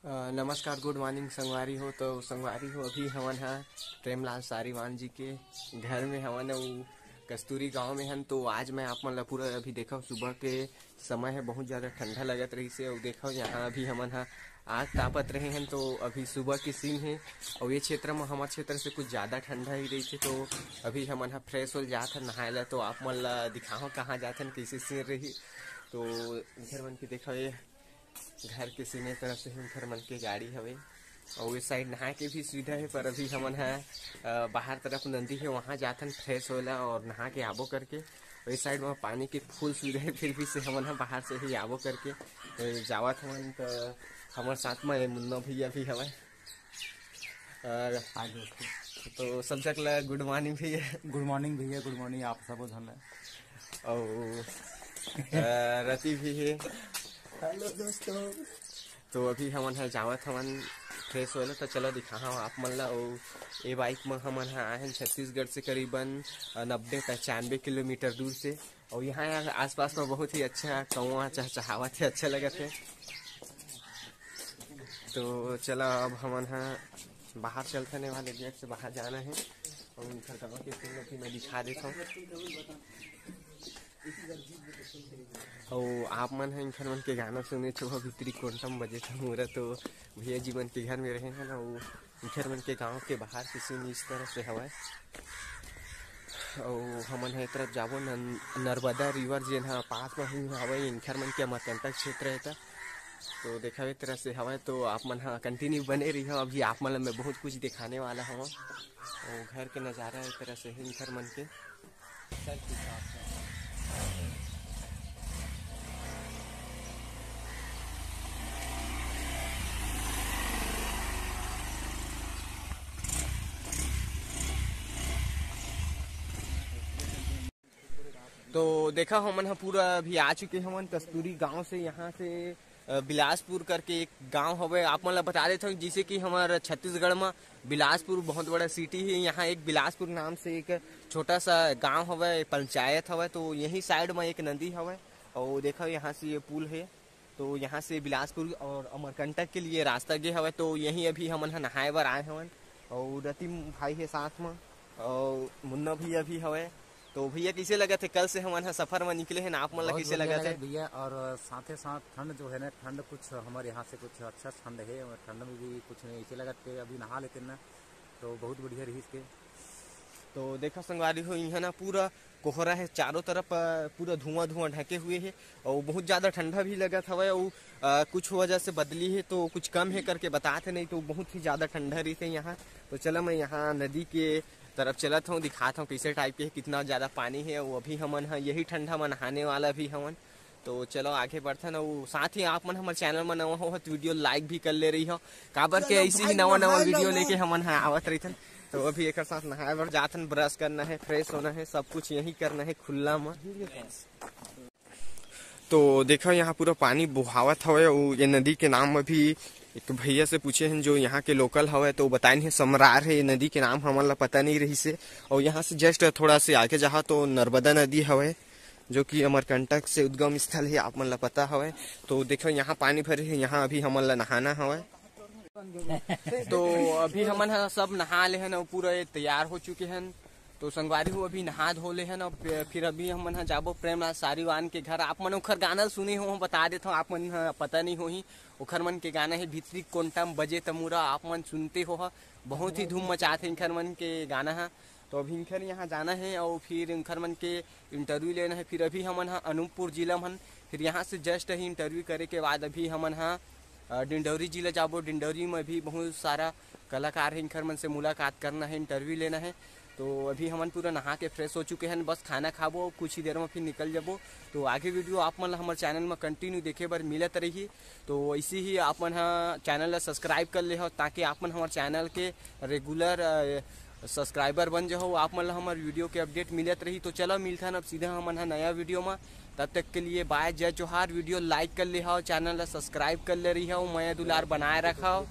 नमस्कार, good morning संगवारी हो। तो संगवारी हो अभी हमन हा प्रेमलाल सारीवान जी के घर में हमन कस्तूरी गांव में हन। तो आज मैं आप मन ला पूरा अभी देखो सुबह के समय है, बहुत ज़्यादा ठंडा लगत रही से। और देखो यहाँ अभी हमन हा आग तापत रहे हैं। तो अभी सुबह की सीन है और ये क्षेत्र में हमारे क्षेत्र से कुछ ज़्यादा ठंडा ही रही थी। तो अभी हमन हा फ्रेश हो जात हन नहाए ला। तो आप मन ला दिखाओ कहाँ जात हन, कैसे सीन रही। तो घर मन के देखो ये घर के सीने तरफ से घर मन के गाड़ी हवे और इस साइड नहा के भी सुविधा है। पर अभी हमन है बाहर तरफ नदी है, वहाँ जाथन फ्रेश होला और नहा के आबो करके। और इस साइड में पानी की फुल सुविधा है, फिर भी से हमन है बाहर से ही आबो करके जावत हमन। तो हमारे साथ में मुन्ना भैया भी हवे। तो सब सकला गुड मॉर्निंग भैया। गुड मॉर्निंग भैया, गुड मॉर्निंग आप सब धन। और रति भी है। हेलो दोस्तों। तो अभी हमन है जावत हमन फ्रेश होले। तो चलो दिखा आप मन ला। और ये बाइक में हमन आए हैं छत्तीसगढ़ से करीबन 90-95 किलोमीटर दूर से। और यहाँ आसपास में बहुत ही अच्छा कौवा चहचहावत है, अच्छा लगत है। तो चलो अब हमन बाहर चलते वाले गेट से बाहर जाना है और उनका गाँव के सीन भी मैं दिखा देता हूँ। और आप मन है इनखर मन के गाना सुने छो भीतरी कोंटम बजे था मोरा। तो भैया जी मन के घर में रहे हैं ना, वो इनखर मन के गांव के बाहर के सीन इस तरह से हवा। और हमन है तरफ जाबो नर्मदा रिवर जेन हा पास में ही हवे। इनखर मन के अमरकंटक क्षेत्र है। तो देखा तरह से हवा। तो आप मन हाँ कंटिन्यू बने रही हो। अभी आप मन मैं बहुत कुछ दिखाने वाला हूँ। और घर के नज़ारा इस तरह से है इनखर मन के। तो देखा हमन पूरा अभी आ चुके हमन कस्तूरी गांव से। यहाँ से बिलासपुर करके एक गांव हवे। आप मन ला बता देता हूँ, जैसे कि हमारे छत्तीसगढ़ में बिलासपुर बहुत बड़ा सिटी है। यहाँ एक बिलासपुर नाम से एक छोटा सा गांव हवे, पंचायत हवे। तो यही साइड में एक नदी हवे। और देखो यहाँ से ये पुल है। तो यहाँ से बिलासपुर और अमरकंटक के लिए रास्ता गे हवे। तो यहीं अभी हमन नहाए बर आए हवन। और रति भाई है साथ में और मुन्ना भैया भी हवे। तो भैया कैसे लगा थे, कल से हम सफर में निकले हैं, आप मतलब कैसे लगा थे भैया? और साथ ही साथ ठंड जो है ना, ठंड कुछ हमारे यहाँ से कुछ अच्छा ठंड है। ठंड में भी कुछ नहीं ऐसे लगा थे। अभी नहा लेते ना तो बहुत बढ़िया रही इसके। तो देखो संगवारी हो, यहाँ ना पूरा कोहरा है चारों तरफ, पूरा धुआं धुआं ढके हुए है। और बहुत ज़्यादा ठंडा भी लगा था। और कुछ वजह से बदली है तो कुछ कम है करके बताते, नहीं तो बहुत ही ज़्यादा ठंडा रही थे यहाँ। तो चलो मैं यहाँ नदी के तरफ चलत हूँ, दिखाता हूँ कैसे टाइप के है, कितना ज़्यादा पानी है। वो अभी हमन यही ठंडा में नहाने वाला भी हमन। तो चलो आगे बढ़ते ना। वो साथ ही आप मन हमारे चैनल में नवा हो तो वीडियो लाइक भी कर ले रही हो, काबर के ऐसे ही नवा नवा वीडियो लेके हमन आवत रही थन। तो अभी एक साथ नहाए बर जाथन, ब्रश करना है, फ्रेश होना है, सब कुछ यही करना है खुला में। तो देखो यहाँ पूरा पानी बुहावत हवे। ये नदी के नाम अभी एक भैया से पूछे हैं जो यहाँ के लोकल हवे। तो बताए हैं समरार है ये नदी के नाम, हमन ला पता नहीं रही से। और यहाँ से जस्ट थोड़ा से आगे जहाँ तो नर्मदा नदी हवे, जो कि अमरकंटक से उद्गम स्थल है, आप मन ला पता हवे। तो देखो यहाँ पानी भरे है, यहाँ अभी हमन ला नहाना हवे। तो अभी हमन सब नहा ले हैं और पूरा तैयार हो चुके हैं। तो संगवारी हो अभी नहा धो ले हैं। और फिर अभी हमन जाबो प्रेमलाल सारीवान के घर। आप मन ओखर गाना सुने हो, बता देता हूँ, आप मन पता नहीं हो ही। ओखर मन के गाना है भीतरी कोंटम बजे तमुरा, आप मन सुनते हो। बहुत ही धूम मचाते इनखर मन के गाना है। तो अभी इनखर यहाँ जाना है और फिर इनखर मन के इंटरव्यू लेना है। फिर अभी हमन अनूपपुर जिला में, फिर यहाँ से जस्ट ही इंटरव्यू करे के बाद अभी हमन डिंडौरी जिला जाबो। डिंडौरी में भी बहुत सारा कलाकार है, इनखर मन से मुलाकात करना है, इंटरव्यू लेना है। तो अभी हमन पूरा नहा के फ्रेश हो चुके हैं, बस खाना खाबो, कुछ ही देर में फिर निकल जाबो। तो आगे वीडियो आप मन हमारे चैनल में कंटिन्यू देखे बर मिलत रही। तो ऐसे ही आप मन चैनल ला सब्सक्राइब कर ले हो, ताकि आप मन हमारे चैनल के रेगुलर सब्सक्राइबर बन जाओ। आप मन हमारे वीडियो के अपडेट मिलत रही। तो चलो मिलते हैं अब सीधा हमन नया वीडियो में। तब तक के लिए बाय, जय जोहार। वीडियो लाइक कर ले हो, चैनल ला सब्सक्राइब कर ले रही हो, मैं दुलार बनाए रखा हो।